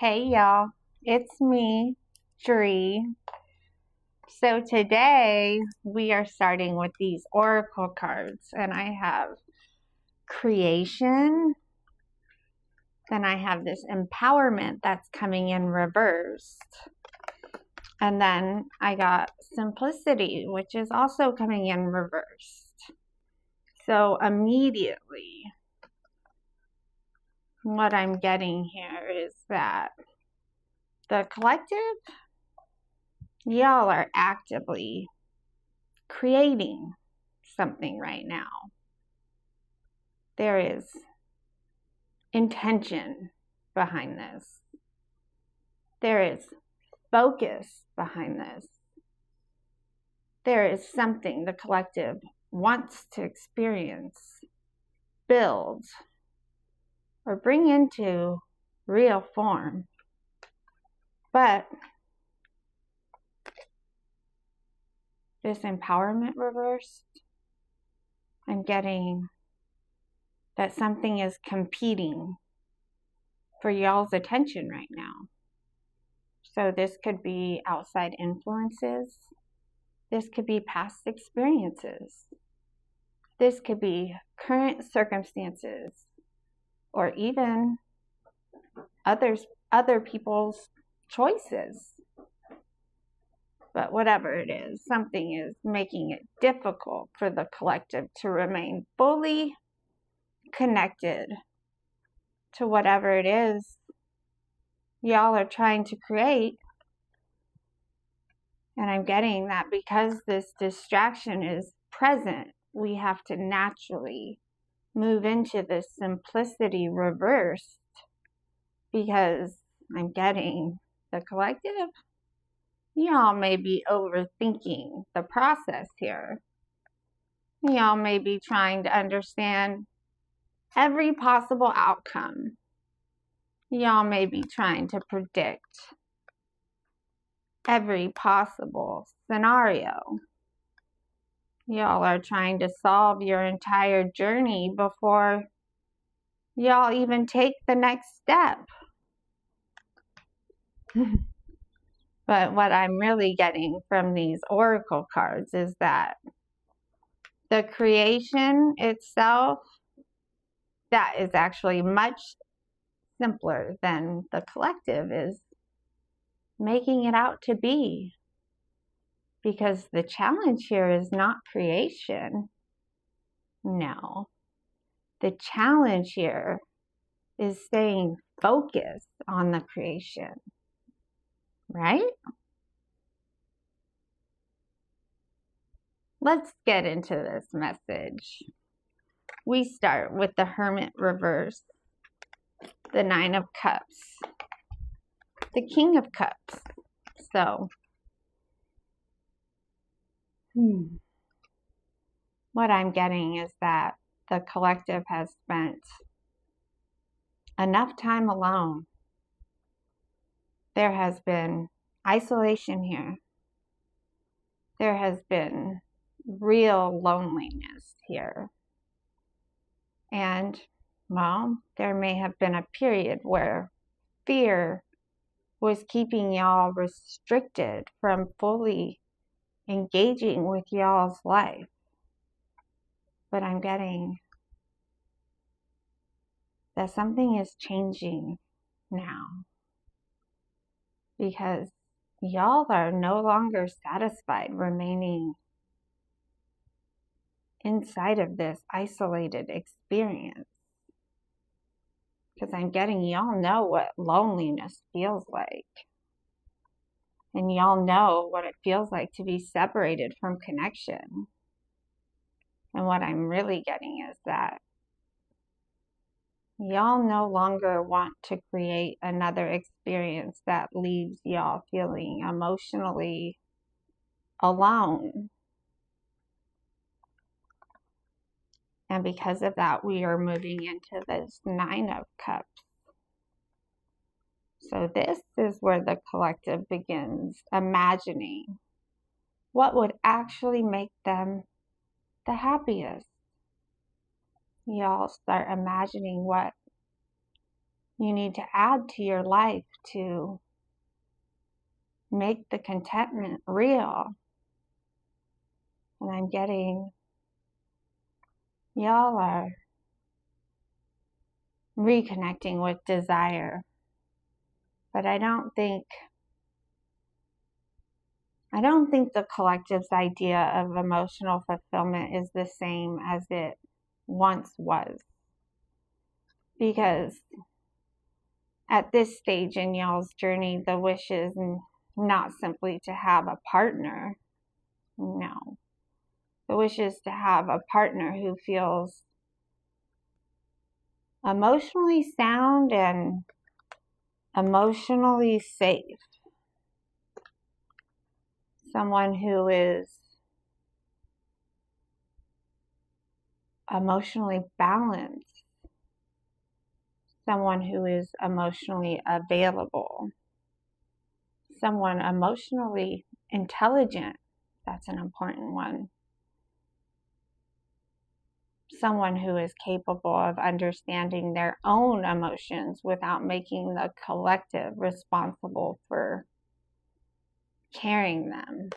Hey y'all, it's me, Dree. So today we are starting with these oracle cards, and I have creation, then I have this empowerment that's coming in reversed, and then I got simplicity, which is also coming in reversed. So immediately, what I'm getting here is that the collective, y'all are actively creating something right now. There is intention behind this. There is focus behind this. There is something the collective wants to experience, build, or bring into real form. But this empowerment reversed, I'm getting that something is competing for y'all's attention right now. So this could be outside influences. This could be past experiences. This could be current circumstances, or even other people's choices. But whatever it is, something is making it difficult for the collective to remain fully connected to whatever it is y'all are trying to create. And I'm getting that because this distraction is present, we have to naturally move into this simplicity reversed, because I'm getting the collective, y'all may be overthinking the process here. Y'all may be trying to understand every possible outcome. Y'all may be trying to predict every possible scenario. Y'all are trying to solve your entire journey before y'all even take the next step. But what I'm really getting from these oracle cards is that the creation itself, that is actually much simpler than the collective is making it out to be. Because the challenge here is not creation. No. The challenge here is staying focused on the creation. Right? Let's get into this message. We start with the Hermit reverse, the Nine of Cups, the King of Cups. So, what I'm getting is that the collective has spent enough time alone. There has been isolation here. There has been real loneliness here. And, well, there may have been a period where fear was keeping y'all restricted from fully engaging with y'all's life. But I'm getting that something is changing now, because y'all are no longer satisfied remaining inside of this isolated experience. Because I'm getting y'all know what loneliness feels like. And y'all know what it feels like to be separated from connection. And what I'm really getting is that y'all no longer want to create another experience that leaves y'all feeling emotionally alone. And because of that, we are moving into this Nine of Cups. So this is where the collective begins imagining what would actually make them the happiest. Y'all start imagining what you need to add to your life to make the contentment real. And I'm getting, y'all are reconnecting with desire. But I don't think the collective's idea of emotional fulfillment is the same as it once was. Because at this stage in y'all's journey, the wish is not simply to have a partner. No. The wish is to have a partner who feels emotionally sound and emotionally safe. Someone who is emotionally balanced. Someone who is emotionally available. Someone emotionally intelligent. That's an important one. Someone who is capable of understanding their own emotions without making the collective responsible for carrying them.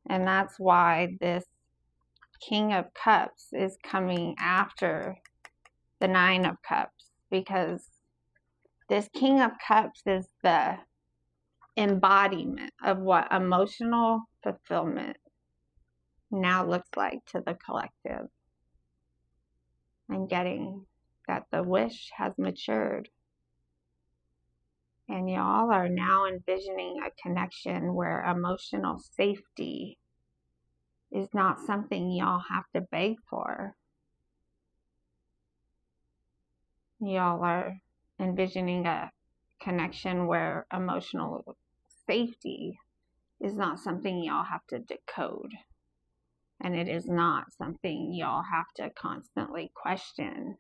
And that's why this King of Cups is coming after the Nine of Cups, because this King of Cups is the embodiment of what emotional fulfillment now looks like to the collective. I'm getting that the wish has matured. And y'all are now envisioning a connection where emotional safety is not something y'all have to beg for. Y'all are envisioning a connection where emotional safety is not something y'all have to decode. And it is not something y'all have to constantly question.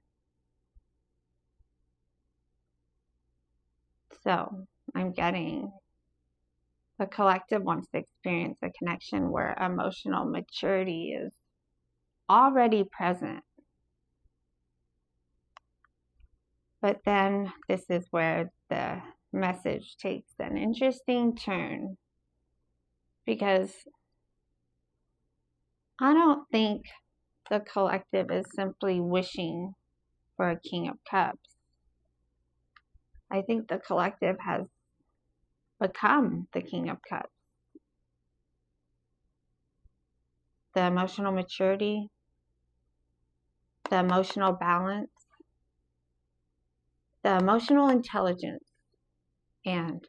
So I'm getting the collective wants to experience a connection where emotional maturity is already present. But then this is where the message takes an interesting turn, because I don't think the collective is simply wishing for a King of Cups. I think the collective has become the King of Cups. The emotional maturity, the emotional balance, the emotional intelligence, and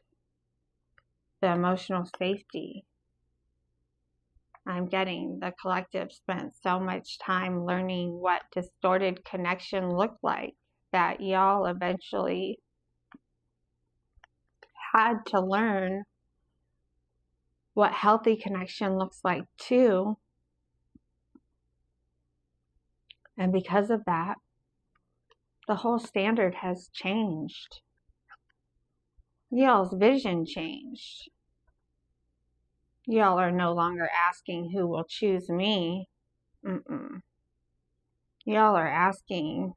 the emotional safety. I'm getting the collective spent so much time learning what distorted connection looked like that y'all eventually had to learn what healthy connection looks like too. And because of that, the whole standard has changed. Y'all's vision changed. Y'all are no longer asking who will choose me. Y'all are asking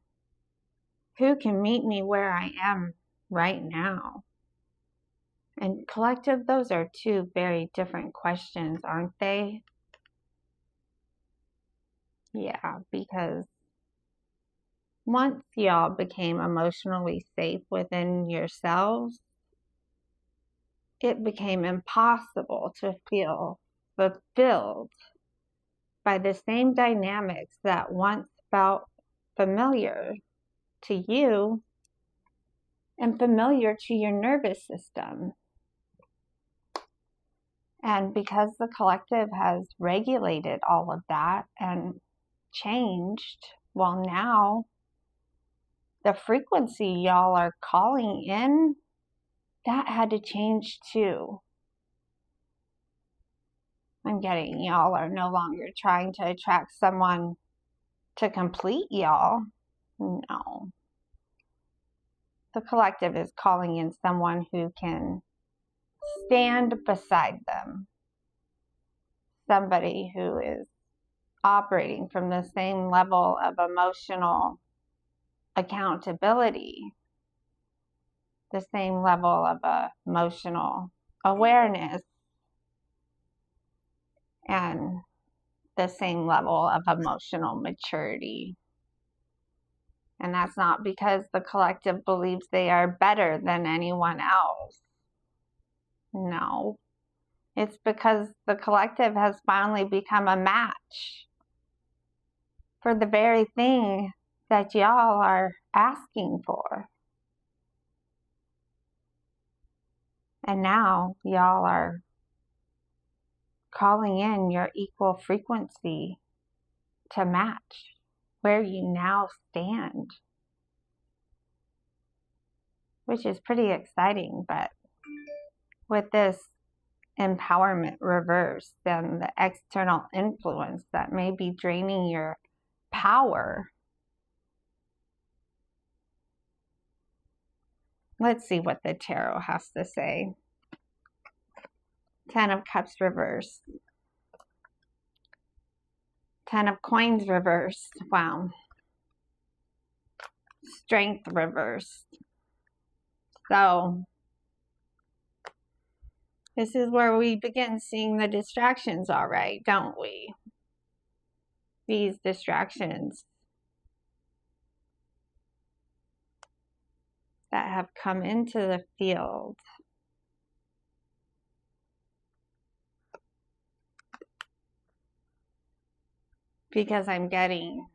who can meet me where I am right now. And collective, those are two very different questions, aren't they? Yeah, because once y'all became emotionally safe within yourselves, it became impossible to feel fulfilled by the same dynamics that once felt familiar to you and familiar to your nervous system. And because the collective has regulated all of that and changed, well, now the frequency y'all are calling in, that had to change too. I'm getting y'all are no longer trying to attract someone to complete y'all. No. The collective is calling in someone who can stand beside them. Somebody who is operating from the same level of emotional accountability. the same level of emotional awareness and the same level of emotional maturity. And that's not because the collective believes they are better than anyone else. No. It's because the collective has finally become a match for the very thing that y'all are asking for. And now y'all are calling in your equal frequency to match where you now stand, which is pretty exciting. But with this empowerment reversed, then the external influence that may be draining your power. Let's see what the tarot has to say. 10 of Cups reversed. 10 of Coins reversed. Wow. Strength reversed. So this is where we begin seeing the distractions, all right, don't we? These distractions that have come into the field. Because I'm getting,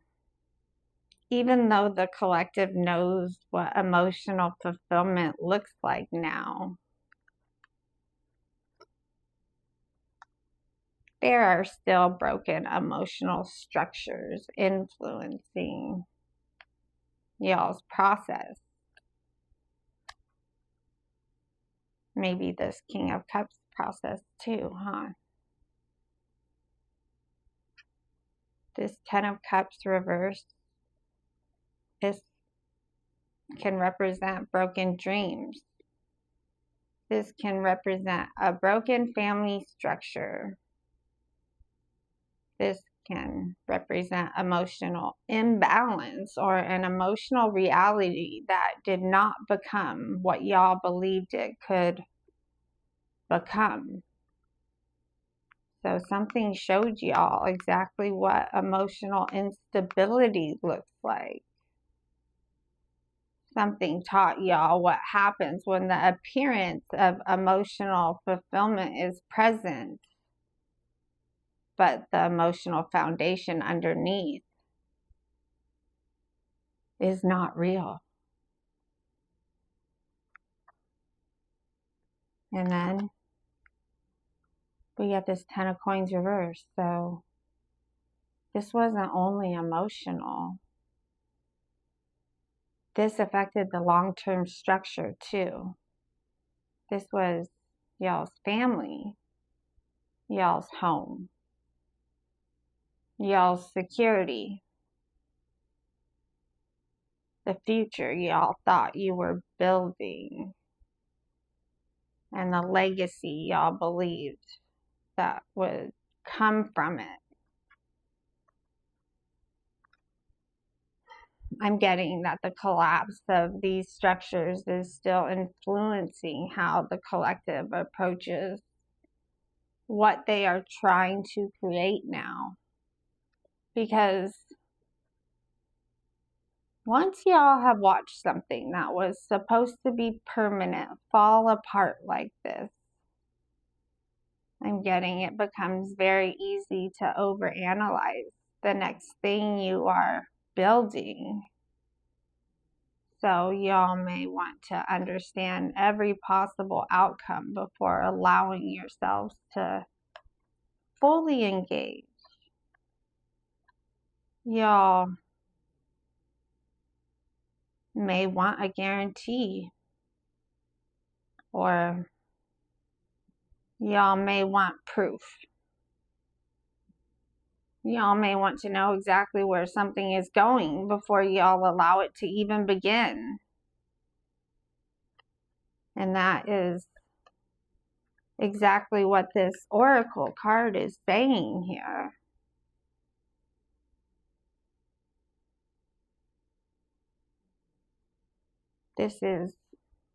even though the collective knows what emotional fulfillment looks like now, there are still broken emotional structures influencing y'all's process. Maybe this King of Cups process too, huh? This 10 of Cups reversed can represent broken dreams. This can represent a broken family structure. This can represent emotional imbalance or an emotional reality that did not become what y'all believed it could become. So something showed y'all exactly what emotional instability looks like. Something taught y'all what happens when the appearance of emotional fulfillment is present, but the emotional foundation underneath is not real. And then we get this 10 of Coins reversed. So this wasn't only emotional. This affected the long-term structure too. This was y'all's family, y'all's home, y'all's security, the future y'all thought you were building, and the legacy y'all believed that would come from it. I'm getting that the collapse of these structures is still influencing how the collective approaches what they are trying to create now. Because once y'all have watched something that was supposed to be permanent fall apart like this, I'm getting it becomes very easy to overanalyze the next thing you are building. So y'all may want to understand every possible outcome before allowing yourselves to fully engage. Y'all may want a guarantee, or y'all may want proof. Y'all may want to know exactly where something is going before y'all allow it to even begin. And that is exactly what this oracle card is saying here. This is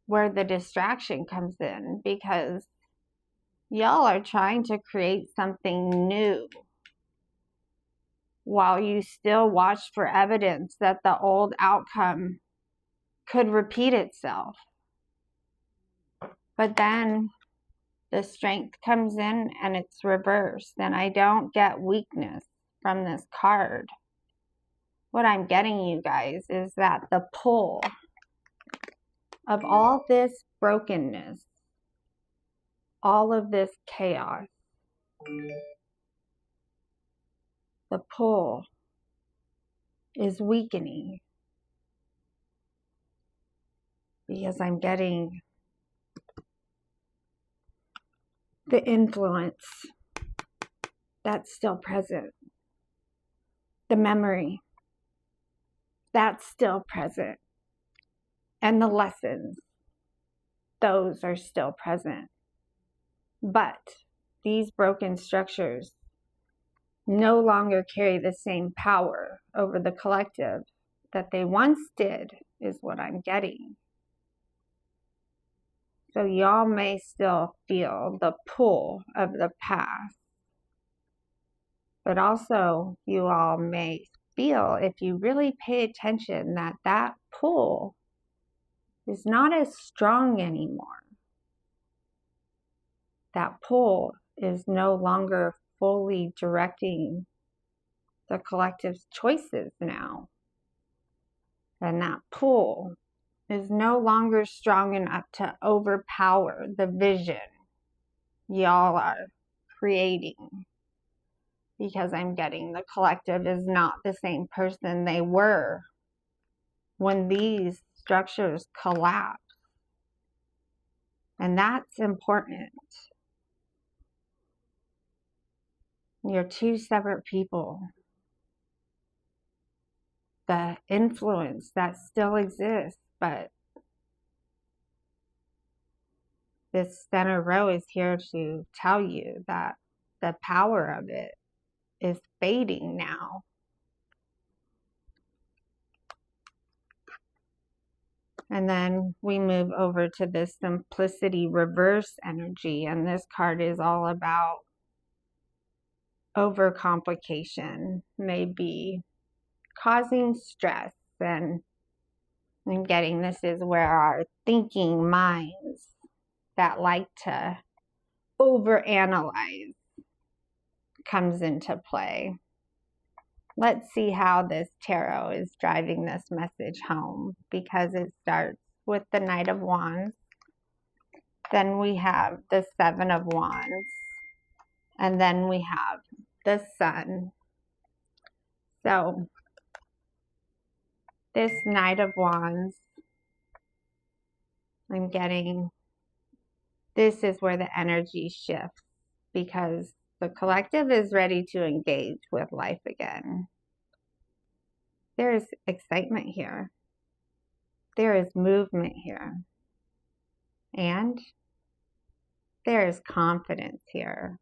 where the distraction comes in, because y'all are trying to create something new while you still watch for evidence that the old outcome could repeat itself. But then the strength comes in and it's reversed, and I don't get weakness from this card. What I'm getting, you guys, is that the pull of all this brokenness, all of this chaos, the pull is weakening, because I'm getting the influence that's still present, the memory that's still present, and the lessons, those are still present. But these broken structures no longer carry the same power over the collective that they once did, is what I'm getting. So y'all may still feel the pull of the past, but also you all may feel, if you really pay attention, that that pull is not as strong anymore. That pull is no longer fully directing the collective's choices now. And that pull is no longer strong enough to overpower the vision y'all are creating. Because I'm getting the collective is not the same person they were when these structures collapse. And that's important. You're two separate people. The influence that still exists, but this center row is here to tell you that the power of it is fading now. And then we move over to this simplicity reverse energy, and this card is all about overcomplication, maybe causing stress, and I'm getting this is where our thinking minds that like to overanalyze comes into play. Let's see how this tarot is driving this message home, because it starts with the Knight of Wands. Then we have the Seven of Wands. And then we have the Sun. So, this Knight of Wands, I'm getting, this is where the energy shifts, because the collective is ready to engage with life again. There is excitement here. There is movement here. And there is confidence here.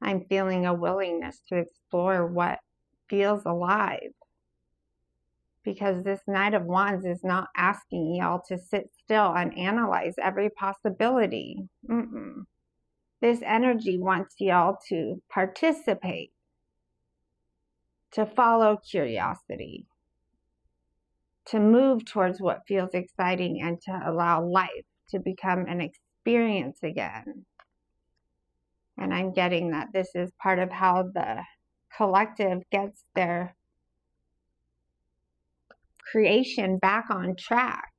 I'm feeling a willingness to explore what feels alive. Because this Knight of Wands is not asking y'all to sit still and analyze every possibility. This energy wants y'all to participate, to follow curiosity, to move towards what feels exciting, and to allow life to become an experience again. And I'm getting that this is part of how the collective gets their creation back on track.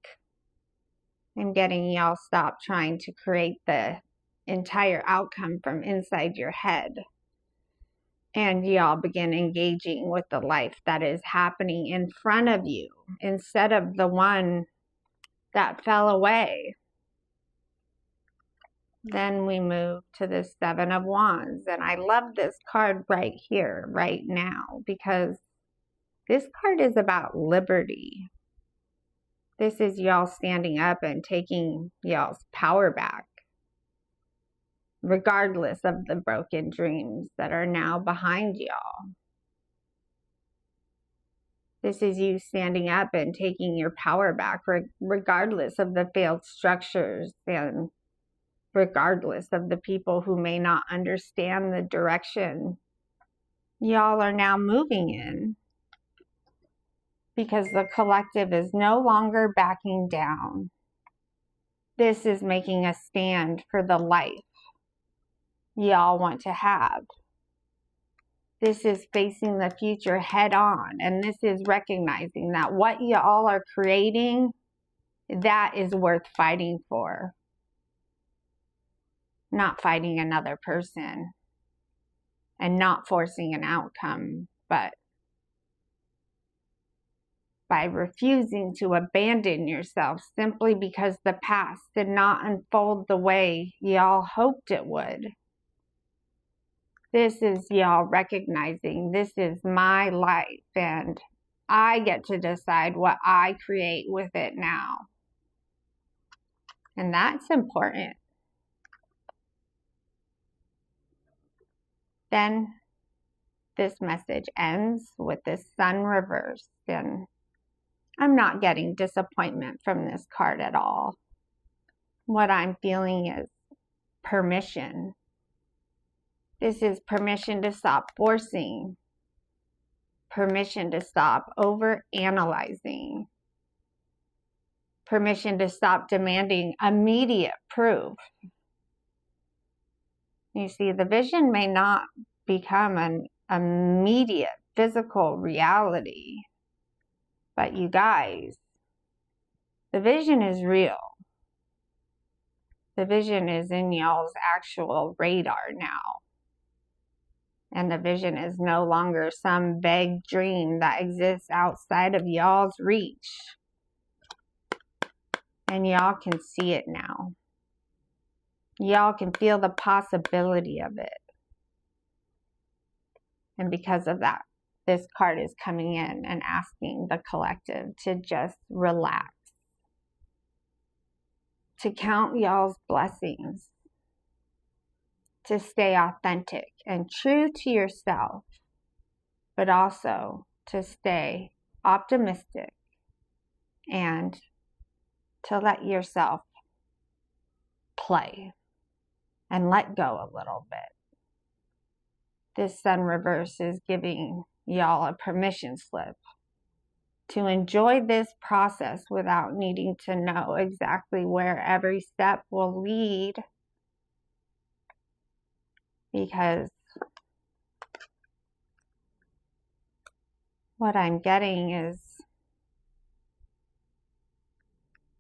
I'm getting y'all stop trying to create the entire outcome from inside your head, and y'all begin engaging with the life that is happening in front of you instead of the one that fell away. Then we move to the Seven of Wands, and I love this card right here, right now, because this card is about liberty. This is y'all standing up and taking y'all's power back, regardless of the broken dreams that are now behind y'all. This is you standing up and taking your power back, regardless of the failed structures and regardless of the people who may not understand the direction y'all are now moving in, because the collective is no longer backing down. This is making a stand for the life y'all want to have. This is facing the future head on, and this is recognizing that what y'all are creating, that is worth fighting for. Not fighting another person and not forcing an outcome, but by refusing to abandon yourself simply because the past did not unfold the way y'all hoped it would. This is y'all recognizing this is my life and I get to decide what I create with it now. And that's important. Then this message ends with this sun reversed, and I'm not getting disappointment from this card at all. What I'm feeling is permission. This is permission to stop forcing, permission to stop over-analyzing, permission to stop demanding immediate proof. You see, the vision may not become an immediate physical reality, but you guys, the vision is real. The vision is in y'all's actual radar now. And the vision is no longer some vague dream that exists outside of y'all's reach. And y'all can see it now. Y'all can feel the possibility of it. And because of that, this card is coming in and asking the collective to just relax. To count y'all's blessings. To stay authentic and true to yourself, but also to stay optimistic and to let yourself play and let go a little bit. This sun reverse is giving y'all a permission slip to enjoy this process without needing to know exactly where every step will lead. Because what I'm getting is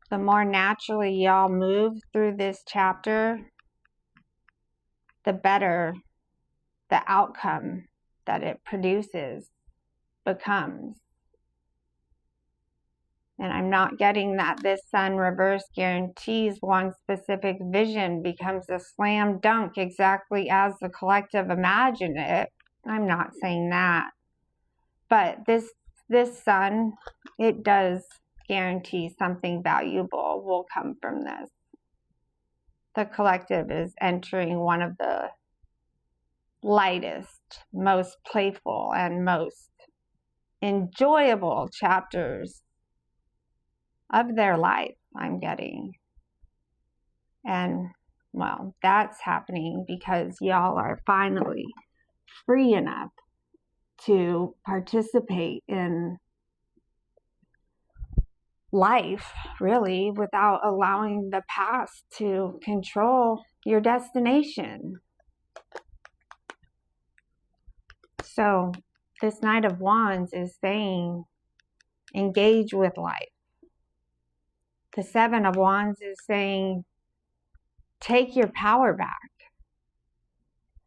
the more naturally y'all move through this chapter, the better the outcome that it produces becomes. And I'm not getting that this sun reverse guarantees one specific vision becomes a slam dunk exactly as the collective imagined it. I'm not saying that. But this sun, it does guarantee something valuable will come from this. The collective is entering one of the lightest, most playful, and most enjoyable chapters of their life, I'm getting. And, well, that's happening because y'all are finally free enough to participate in life, really, without allowing the past to control your destination. So, this Knight of Wands is saying, engage with life. The Seven of Wands is saying, take your power back.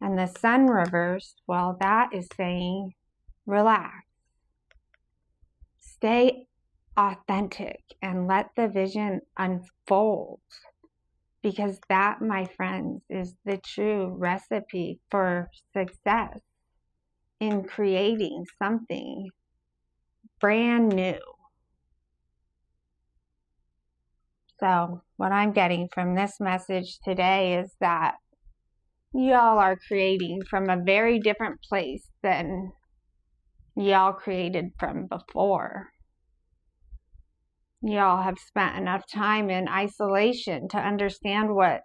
And the Sun reversed, well, that is saying, relax. Stay authentic and let the vision unfold. Because that, my friends, is the true recipe for success in creating something brand new. So what I'm getting from this message today is that y'all are creating from a very different place than y'all created from before. Y'all have spent enough time in isolation to understand what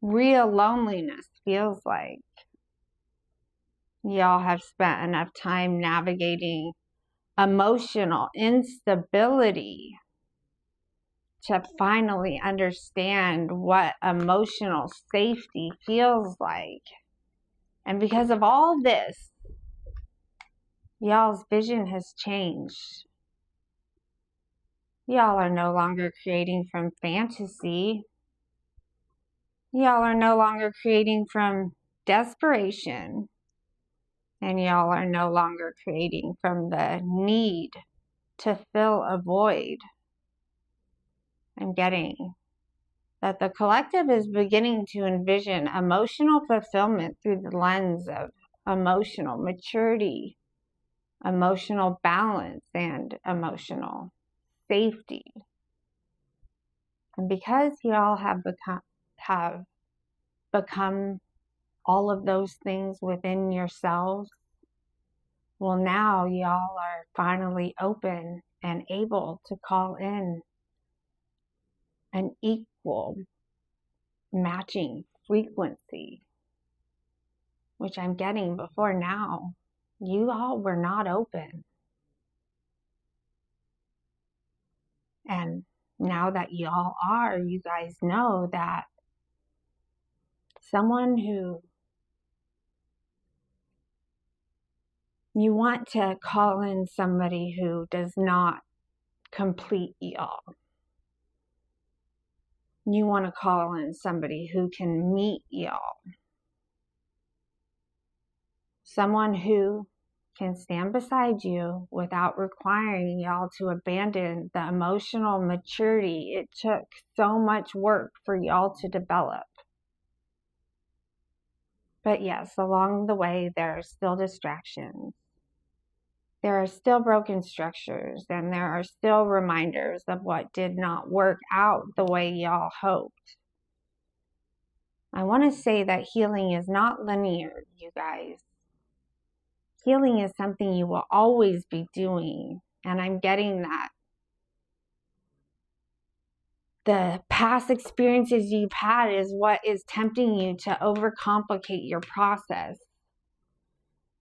real loneliness feels like. Y'all have spent enough time navigating emotional instability to finally understand what emotional safety feels like. And because of all this, y'all's vision has changed. Y'all are no longer creating from fantasy. Y'all are no longer creating from desperation. And y'all are no longer creating from the need to fill a void. I'm getting that the collective is beginning to envision emotional fulfillment through the lens of emotional maturity, emotional balance, and emotional safety. And because y'all have become all of those things within yourselves, well, now y'all are finally open and able to call in an equal matching frequency, which I'm getting before now. You all were not open. And now that y'all are, you guys know that someone who you want to call in somebody who does not complete y'all. You want to call in somebody who can meet y'all. Someone who can stand beside you without requiring y'all to abandon the emotional maturity it took so much work for y'all to develop. But yes, along the way, there are still distractions. There are still broken structures, and there are still reminders of what did not work out the way y'all hoped. I want to say that healing is not linear, you guys. Healing is something you will always be doing, and I'm getting that. The past experiences you've had is what is tempting you to overcomplicate your process.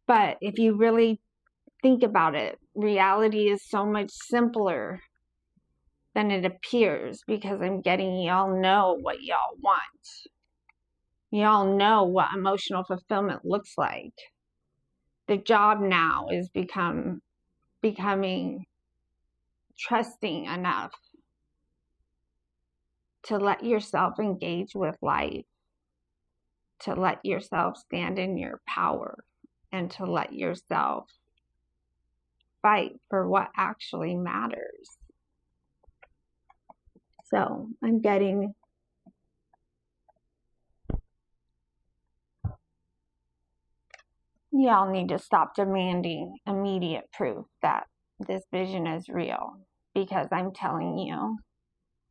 But if you really think about it, reality is so much simpler than it appears, because I'm getting y'all know what y'all want. Y'all know what emotional fulfillment looks like. The job now is becoming trusting enough to let yourself engage with life, to let yourself stand in your power, and to let yourself fight for what actually matters. So I'm getting y'all need to stop demanding immediate proof that this vision is real, because I'm telling you,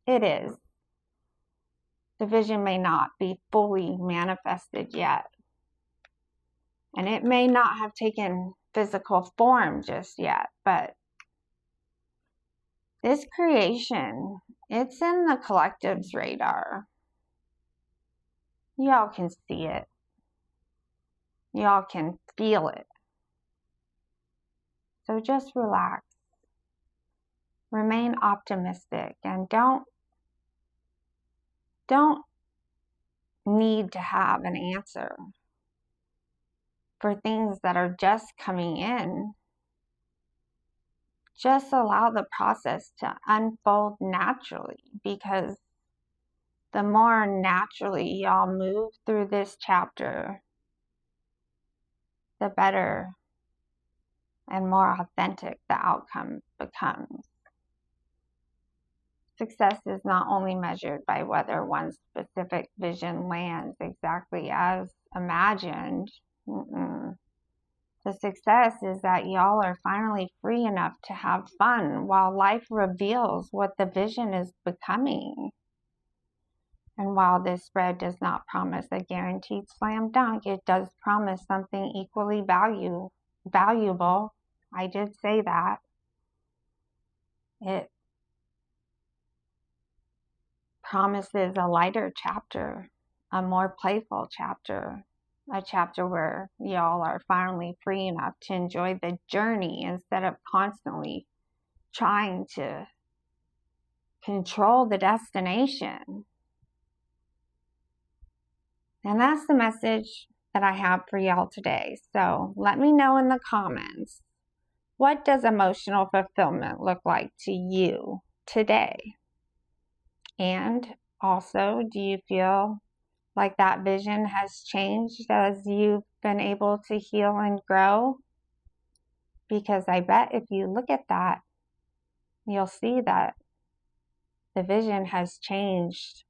it is. The vision may not be fully manifested yet, and it may not have taken physical form just yet, but this creation, it's in the collective's radar. Y'all can see it. Y'all can feel it. So just relax. Remain optimistic, and don't need to have an answer for things that are just coming in. Just allow the process to unfold naturally, because the more naturally y'all move through this chapter, the better and more authentic the outcome becomes. Success is not only measured by whether one specific vision lands exactly as imagined. The success is that y'all are finally free enough to have fun while life reveals what the vision is becoming. And while this spread does not promise a guaranteed slam dunk, it does promise something equally valuable. I did say that. It promises a lighter chapter, a more playful chapter, a chapter where y'all are finally free enough to enjoy the journey instead of constantly trying to control the destination. And that's the message that I have for y'all today. So let me know in the comments, what does emotional fulfillment look like to you today? And also, do you feel like that vision has changed as you've been able to heal and grow? Because I bet if you look at that, you'll see that the vision has changed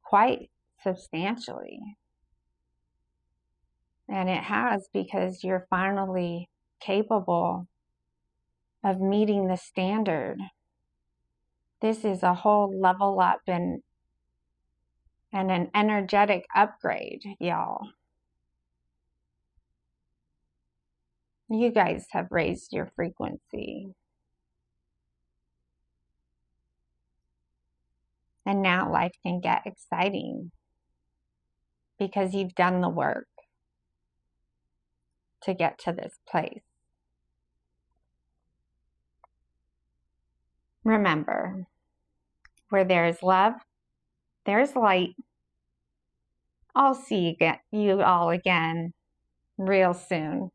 quite substantially. And it has, because you're finally capable of meeting the standard. This is a whole level up and an energetic upgrade, y'all. You guys have raised your frequency. And now life can get exciting because you've done the work to get to this place. Remember, where there is love, there's light. I'll see you all again real soon.